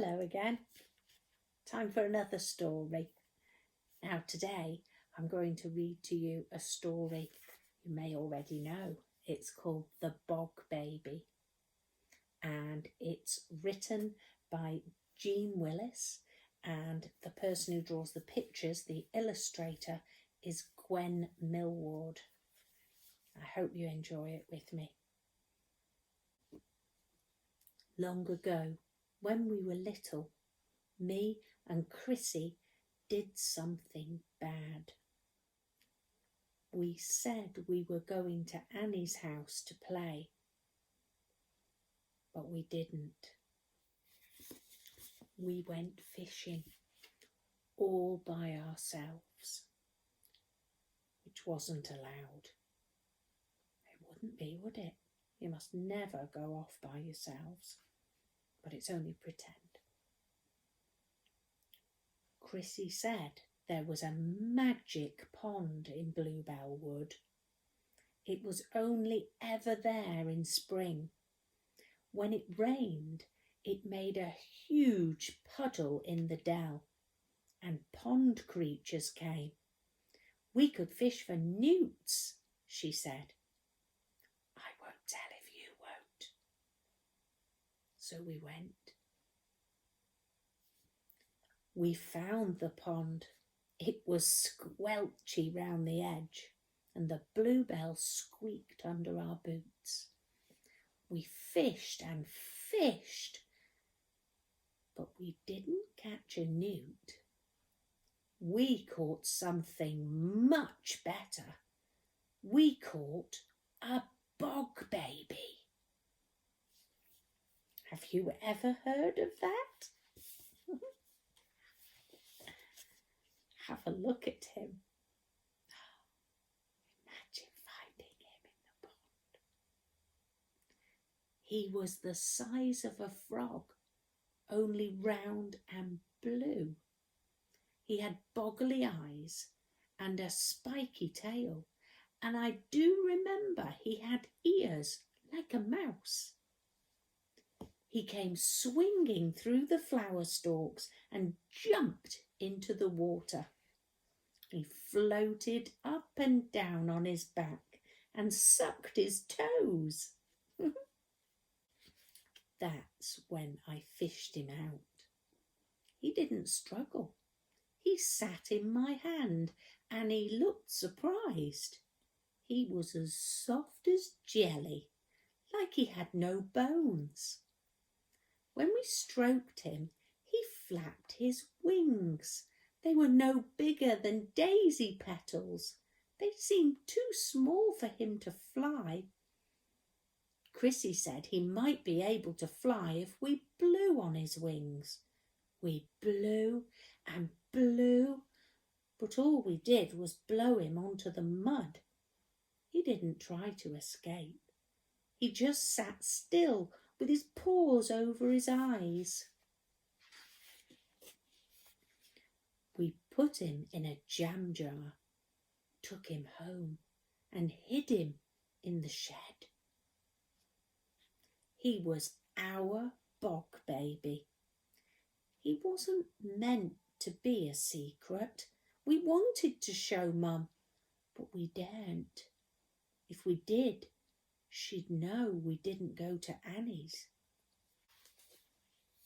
Hello again. Time for another story. Now today I'm going to read to you a story you may already know. It's called The Bog Baby and it's written by Jeanne Willis, and the person who draws the pictures, the illustrator, is Gwen Millward. I hope you enjoy it with me. Long ago, when we were little, me and Chrissy did something bad. We said we were going to Annie's house to play, but we didn't. We went fishing all by ourselves, which wasn't allowed. It wouldn't be, would it? You must never go off by yourselves, but it's only pretend. Chrissy said there was a magic pond in Bluebell Wood. It was only ever there in spring. When it rained, it made a huge puddle in the dell, and pond creatures came. We could fish for newts, she said. I won't tell if you won't. So we went. We found the pond. It was squelchy round the edge, and the bluebell squeaked under our boots. We fished and fished, but we didn't catch a newt. We caught something much better. We caught a bog baby. Have you ever heard of that? Have a look at him. Imagine finding him in the pond. He was the size of a frog, only round and blue. He had boggly eyes and a spiky tail, and I do remember he had ears like a mouse. He came swinging through the flower stalks and jumped into the water. He floated up and down on his back and sucked his toes. That's when I fished him out. He didn't struggle. He sat in my hand and he looked surprised. He was as soft as jelly, like he had no bones. When we stroked him, he flapped his wings. They were no bigger than daisy petals. They seemed too small for him to fly. Chrissy said he might be able to fly if we blew on his wings. We blew and blew, but all we did was blow him onto the mud. He didn't try to escape. He just sat still with his paws over his eyes. We put him in a jam jar, took him home and hid him in the shed. He was our bog baby. He wasn't meant to be a secret. We wanted to show Mum, but we daren't. If we did, she'd know we didn't go to Annie's.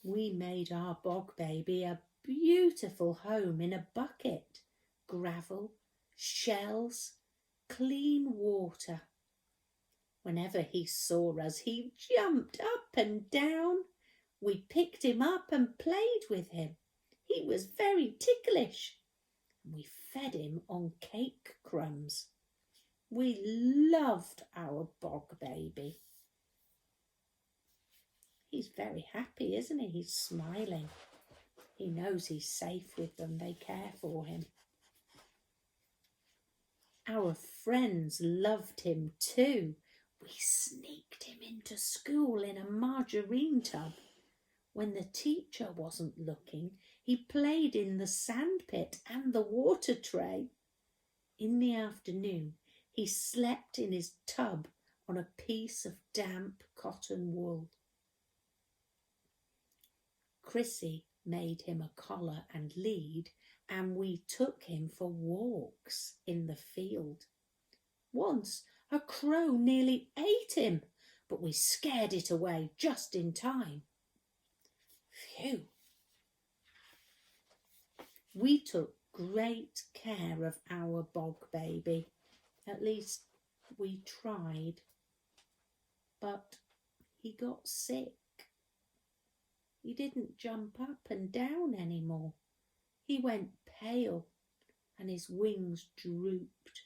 We made our bog baby a beautiful home in a bucket, gravel, shells, clean water. Whenever he saw us, he jumped up and down. We picked him up and played with him. He was very ticklish. We fed him on cake crumbs. We loved our bog baby. He's very happy, isn't he? He's smiling. He knows he's safe with them. They care for him. Our friends loved him too. We sneaked him into school in a margarine tub. When the teacher wasn't looking, he played in the sandpit and the water tray. In the afternoon, he slept in his tub on a piece of damp cotton wool. Chrissy made him a collar and lead, and we took him for walks in the field. Once a crow nearly ate him, but we scared it away just in time. Phew! We took great care of our Bog Baby. At least we tried. But he got sick. He didn't jump up and down anymore. He went pale and his wings drooped.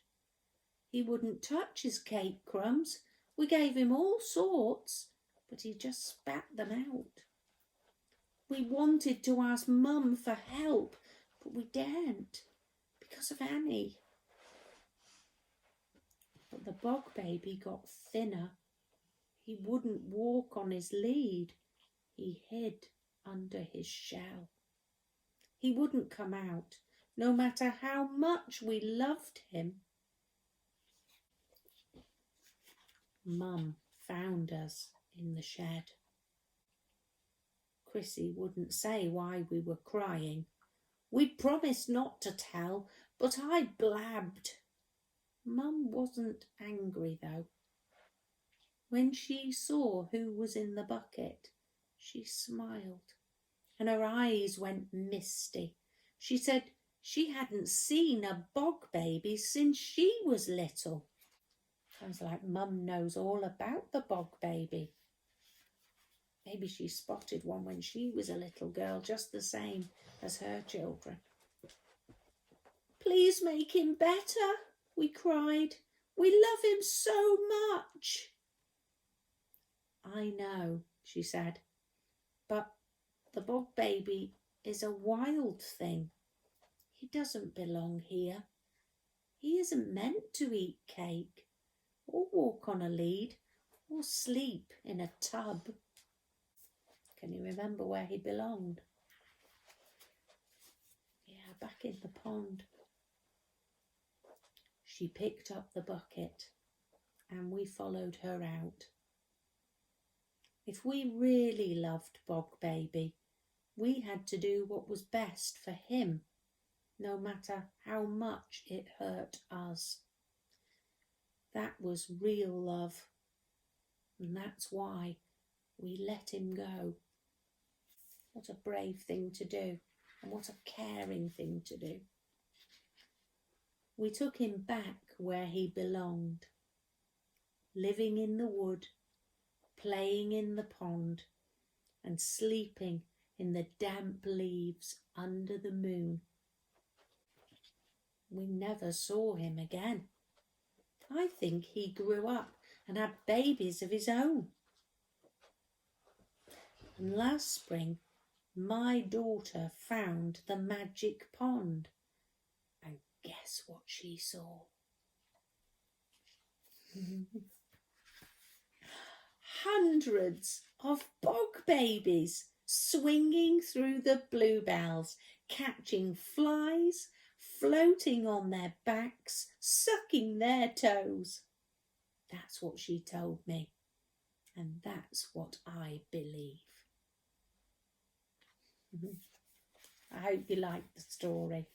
He wouldn't touch his cake crumbs. We gave him all sorts, but he just spat them out. We wanted to ask Mum for help, but we daren't because of Annie. But the Bog Baby got thinner. He wouldn't walk on his lead. He hid under his shell. He wouldn't come out, no matter how much we loved him. Mum found us in the shed. Chrissy wouldn't say why we were crying. We'd promised not to tell, but I blabbed. Mum wasn't angry though. When she saw who was in the bucket, she smiled and her eyes went misty. She said she hadn't seen a Bog Baby since she was little. Sounds like Mum knows all about the Bog Baby. Maybe she spotted one when she was a little girl, just the same as her children. Please make him better, we cried. We love him so much. I know, she said, but the Bog Baby is a wild thing. He doesn't belong here. He isn't meant to eat cake, or walk on a lead, or sleep in a tub. Can you remember where he belonged? Yeah, back in the pond. She picked up the bucket and we followed her out. If we really loved Bog Baby, we had to do what was best for him, no matter how much it hurt us. That was real love, and that's why we let him go. What a brave thing to do, and what a caring thing to do. We took him back where he belonged, living in the wood, playing in the pond, and sleeping in the damp leaves under the moon. We never saw him again. I think he grew up and had babies of his own. And last spring, my daughter found the magic pond. And guess what she saw? Hundreds of Bog Babies swinging through the bluebells, catching flies, floating on their backs, sucking their toes. That's what she told me, and that's what I believe. I hope you liked the story.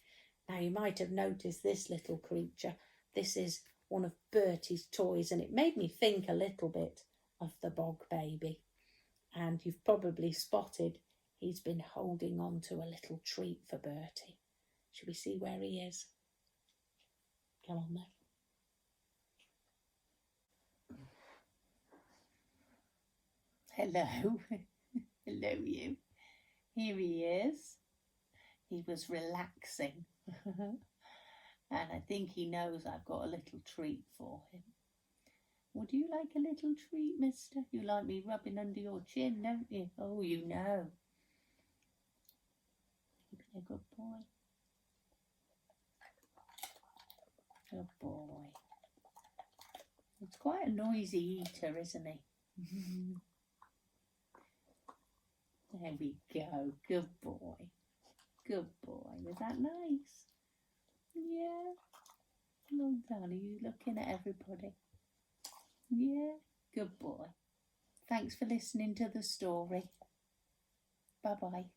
Now you might have noticed this little creature. This is one of Bertie's toys, and it made me think a little bit of the Bog Baby. And you've probably spotted he's been holding on to a little treat for Bertie. Shall we see where he is? Come on then. Hello. Hello you. Here he is. He was relaxing. And I think he knows I've got a little treat for him. Would you like a little treat, mister? You like me rubbing under your chin, don't you? Oh, you know. You've been a good boy. Good boy. It's quite a noisy eater, isn't he? There we go. Good boy. Good boy. Was that nice? Yeah. Oh, darling, you looking at everybody? Yeah. Good boy. Thanks for listening to the story. Bye-bye.